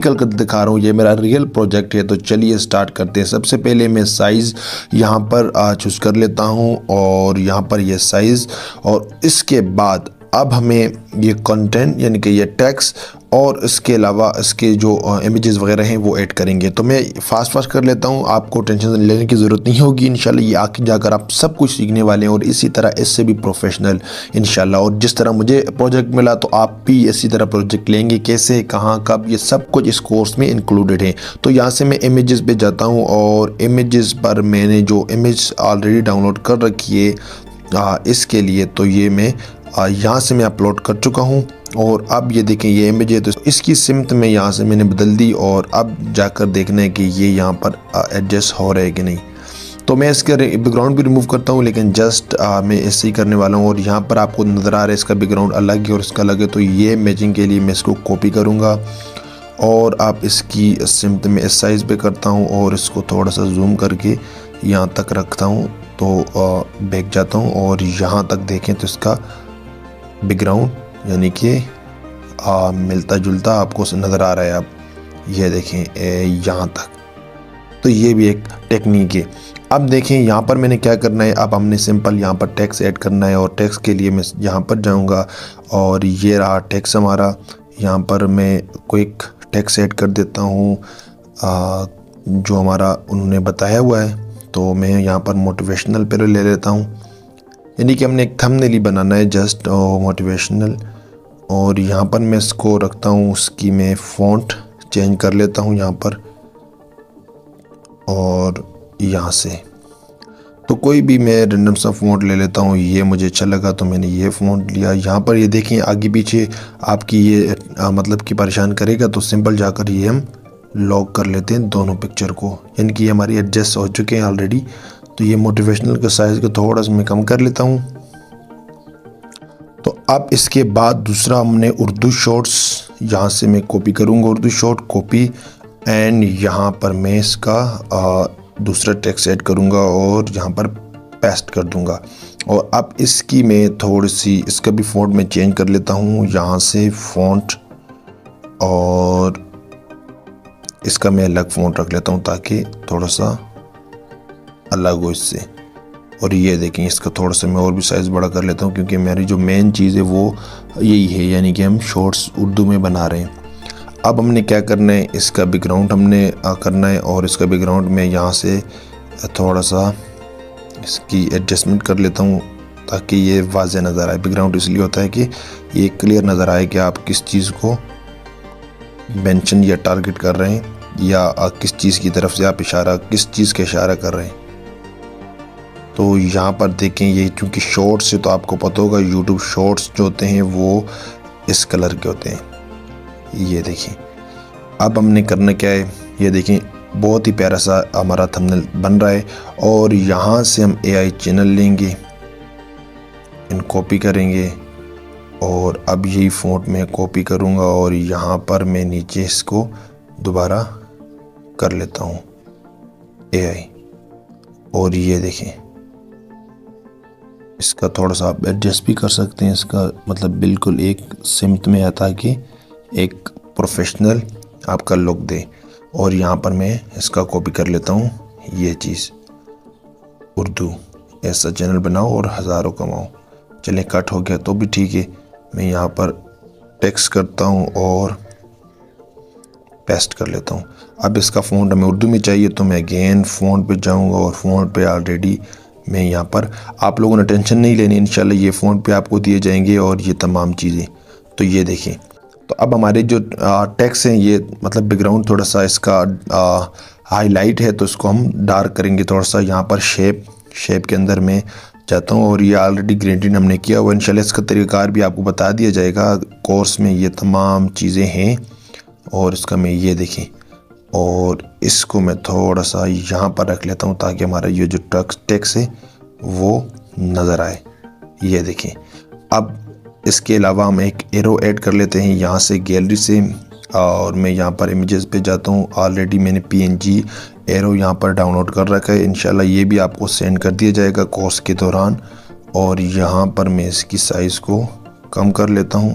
कर दिखा रहा हूँ। ये मेरा रियल प्रोजेक्ट है, तो चलिए स्टार्ट करते हैं। सबसे पहले मैं साइज़ यहाँ पर चूज़ कर लेता हूँ और यहाँ पर ये साइज़, और इसके बाद अब हमें ये कंटेंट यानी कि ये टेक्स्ट और इसके अलावा इसके जो इमेजेस वगैरह हैं वो ऐड करेंगे। तो मैं फास्ट कर लेता हूँ, आपको टेंशन लेने की ज़रूरत नहीं होगी। इंशाल्लाह ये आगे जाकर आप सब कुछ सीखने वाले हैं और इसी तरह इससे भी प्रोफेशनल इंशाल्लाह। और जिस तरह मुझे प्रोजेक्ट मिला तो आप भी इसी तरह प्रोजेक्ट लेंगे, कैसे, कहाँ, कब, ये सब कुछ इस कोर्स में इंक्लूडेड है। तो यहाँ से मैं इमेजेस पे जाता हूँ और इमेजेस पर मैंने जो इमेज ऑलरेडी डाउनलोड कर रखी है इसके लिए, तो ये मैं यहाँ से मैं अपलोड कर चुका हूँ। और अब ये देखें ये इमेज है, तो इसकी सिमत में यहाँ से मैंने बदल दी और अब जाकर देखना है कि ये यहाँ पर एडजस्ट हो रहा है कि नहीं। तो मैं इसका बैकग्राउंड भी रिमूव करता हूँ, लेकिन जस्ट मैं ऐसे ही करने वाला हूँ। और यहाँ पर आपको नज़र आ रहा है इसका बैकग्राउंड अलग है और इसका अलग है, तो ये मैचिंग के लिए मैं इसको कॉपी करूँगा और आप इसकी सिमत में इस साइज़ पे करता हूँ और इसको थोड़ा सा जूम करके यहाँ तक रखता हूँ। तो बैक जाता हूँ और यहाँ तक देखें तो इसका बैकग्राउंड यानी कि मिलता जुलता आपको नज़र आ रहा है। अब ये देखें यहाँ तक, तो ये भी एक टेक्निक है। अब देखें यहाँ पर मैंने क्या करना है, अब हमने सिंपल यहाँ पर टेक्स्ट ऐड करना है और टेक्स्ट के लिए मैं यहाँ पर जाऊँगा और ये रहा टेक्स्ट हमारा। यहाँ पर मैं क्विक टेक्स्ट ऐड कर देता हूँ जो हमारा उन्होंने बताया हुआ है। तो मैं यहाँ पर मोटिवेशनल पे ले लेता हूँ, यानी कि हमने एक थंबनेल ही बनाना है जस्ट मोटिवेशनल। और यहाँ पर मैं इसको रखता हूँ, उसकी मैं फ़ॉन्ट चेंज कर लेता हूँ यहाँ पर और यहाँ से। तो कोई भी मैं रैंडम सा फ़ॉन्ट ले लेता हूँ, ये मुझे अच्छा लगा तो मैंने ये फ़ॉन्ट लिया। यहाँ पर ये देखें आगे पीछे आपकी ये मतलब कि परेशान करेगा, तो सिंपल जाकर ये हम लॉक कर लेते हैं दोनों पिक्चर को, यानी कि हमारी एडजस्ट हो चुके हैं ऑलरेडी। तो ये मोटिवेशनल के साइज़ को थोड़ा सा मैं कम कर लेता हूँ। तो अब इसके बाद दूसरा हमने उर्दू शॉर्ट्स, यहाँ से मैं कॉपी करूँगा उर्दू शॉर्ट कॉपी, एंड यहाँ पर मैं इसका दूसरा टेक्स्ट ऐड करूँगा और यहाँ पर पेस्ट कर दूँगा। और अब इसकी मैं थोड़ी सी इसका भी फ़ॉन्ट में चेंज कर लेता हूँ, यहाँ से फ़ॉन्ट, और इसका मैं अलग फ़ॉन्ट रख लेता हूँ ताकि थोड़ा सा अलग हो इससे। और ये देखें इसका थोड़ा सा मैं और भी साइज़ बड़ा कर लेता हूँ, क्योंकि मेरी जो मेन चीज़ है वो यही है, यानी कि हम शॉर्ट्स उर्दू में बना रहे हैं। अब हमने क्या करना है, इसका बैकग्राउंड हमने करना है और इसका बैकग्राउंड में यहाँ से थोड़ा सा इसकी एडजस्टमेंट कर लेता हूँ ताकि ये वाज़ेह नज़र आए। बैकग्राउंड इसलिए होता है कि ये क्लियर नज़र आए कि आप किस चीज़ को मेंशन या टारगेट कर रहे हैं या किस चीज़ की तरफ से आप इशारा, किस चीज़ का इशारा कर रहे हैं। तो यहाँ पर देखें ये चूँकि शॉर्ट्स है तो आपको पता होगा यूट्यूब शॉर्ट्स जो होते हैं वो इस कलर के होते हैं। ये देखिए अब हमने करना क्या है, ये देखें बहुत ही प्यारा सा हमारा थंबनेल बन रहा है। और यहाँ से हम AI चैनल लेंगे, इन कॉपी करेंगे और अब यही फ़ॉन्ट में कॉपी करूँगा और यहाँ पर मैं नीचे इसको दोबारा कर लेता हूँ AI। और ये देखें इसका थोड़ा सा आप एडजस्ट भी कर सकते हैं, इसका मतलब बिल्कुल एक सिमत में आता है कि एक प्रोफेशनल आपका लुक दे। और यहाँ पर मैं इसका कॉपी कर लेता हूँ ये चीज़, उर्दू ऐसा चैनल बनाओ और हज़ारों कमाओ। चलें कट हो गया तो भी ठीक है, मैं यहाँ पर टेक्स्ट करता हूँ और पेस्ट कर लेता हूँ। अब इसका फ़ॉन्ट हमें उर्दू में चाहिए तो मैं अगेन फ़ॉन्ट पे जाऊँगा और फ़ॉन्ट पे ऑलरेडी मैं यहाँ पर, आप लोगों ने टेंशन नहीं लेनी, इंशाल्लाह ये फ़ॉन्ट पे आपको दिए जाएंगे और ये तमाम चीज़ें। तो ये देखें, तो अब हमारे जो टेक्स्ट हैं ये मतलब बैकग्राउंड थोड़ा सा इसका हाईलाइट है तो इसको हम डार्क करेंगे थोड़ा सा। यहाँ पर शेप के अंदर मैं जाता हूँ और ये ऑलरेडी ग्रेडिंग हमने किया हुआ, इंशाल्लाह इसका तरीक़ाकार भी आपको बता दिया जाएगा कोर्स में, ये तमाम चीज़ें हैं। और इसका मैं ये देखें और इसको मैं थोड़ा सा यहाँ पर रख लेता हूँ ताकि हमारा ये जो टेक्स्ट है वो नज़र आए। ये देखें अब इसके अलावा हम एक एरो ऐड कर लेते हैं यहाँ से गैलरी से, और मैं यहाँ पर इमेजेस पे जाता हूँ। ऑलरेडी मैंने PNG एरो यहाँ पर डाउनलोड कर रखा है, इंशाल्लाह ये भी आपको सेंड कर दिया जाएगा कोर्स के दौरान। और यहाँ पर मैं इसकी साइज़ को कम कर लेता हूँ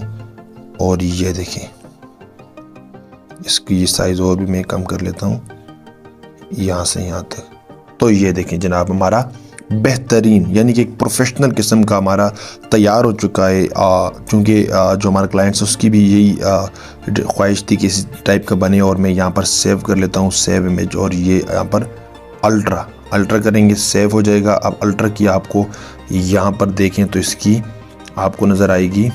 और ये देखें इसकी साइज़ और भी मैं कम कर लेता हूँ, यहाँ से यहाँ तक। तो ये देखें जनाब, हमारा बेहतरीन यानी कि एक प्रोफेशनल किस्म का हमारा तैयार हो चुका है। चूँकि जो हमारा क्लाइंट्स उसकी भी यही ख्वाहिश थी कि इसी टाइप का बने, और मैं यहाँ पर सेव कर लेता हूँ, सेव इमेज, और ये यहाँ पर अल्ट्रा करेंगे, सेव हो जाएगा। अब अल्ट्रा की आपको यहाँ पर देखें तो इसकी आपको नज़र आएगी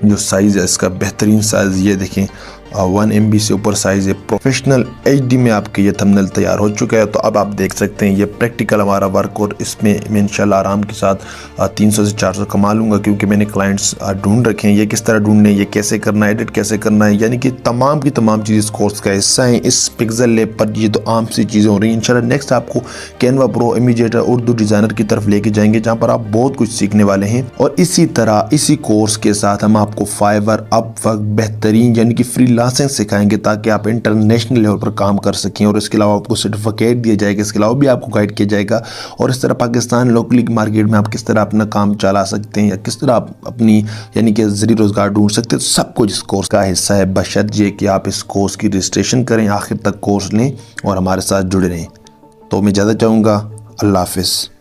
जो साइज़ है इसका, बेहतरीन साइज़। ये देखें 1 MB से ऊपर साइज़ है। प्रोफेशनल HD में आपके ये थंबनेल तैयार हो चुका है। तो अब आप देख सकते हैं ये प्रैक्टिकल हमारा वर्क, और इसमें मैं इंशाल्लाह आराम के साथ 300 से 400 कमा लूँगा, क्योंकि मैंने क्लाइंट्स ढूंढ रखे हैं। ये किस तरह ढूंढने, ये कैसे करना है, एडिट कैसे करना है, यानी कि तमाम की तमाम चीज़ इस कोर्स का हिस्सा है। इस पिक्सल लैब पर ये तो आम सी चीज़ें हो रही हैं। इंशाल्लाह नेक्स्ट आपको कैनवा प्रो, इमेजेटर, उर्दू डिज़ाइनर की तरफ लेके जाएंगे, जहाँ पर आप बहुत कुछ सीखने वाले हैं। और इसी तरह इसी कोर्स के साथ हम आपको फाइवर, अपवर्क बेहतरीन यानी कि फ्रीलांसिंग सिखाएंगे, ताकि आप इंटरनेशनल लेवल पर काम कर सकें। और इसके अलावा आपको सर्टिफिकेट दिया जाएगा, इसके अलावा भी आपको गाइड किया जाएगा। और इस तरह पाकिस्तान लोकली मार्केट में आप किस तरह अपना काम चला सकते हैं, या किस तरह आप अपनी यानी कि ज़रिए रोज़गार ढूंढ सकते हैं, तो सब कुछ इस कोर्स का हिस्सा है। बशर्त ये कि आप इस कोर्स की रजिस्ट्रेशन करें, आखिर तक कोर्स लें और हमारे साथ जुड़े रहें। तो मैं ज़्यादा चाहूँगा। अल्लाह हाफिज़।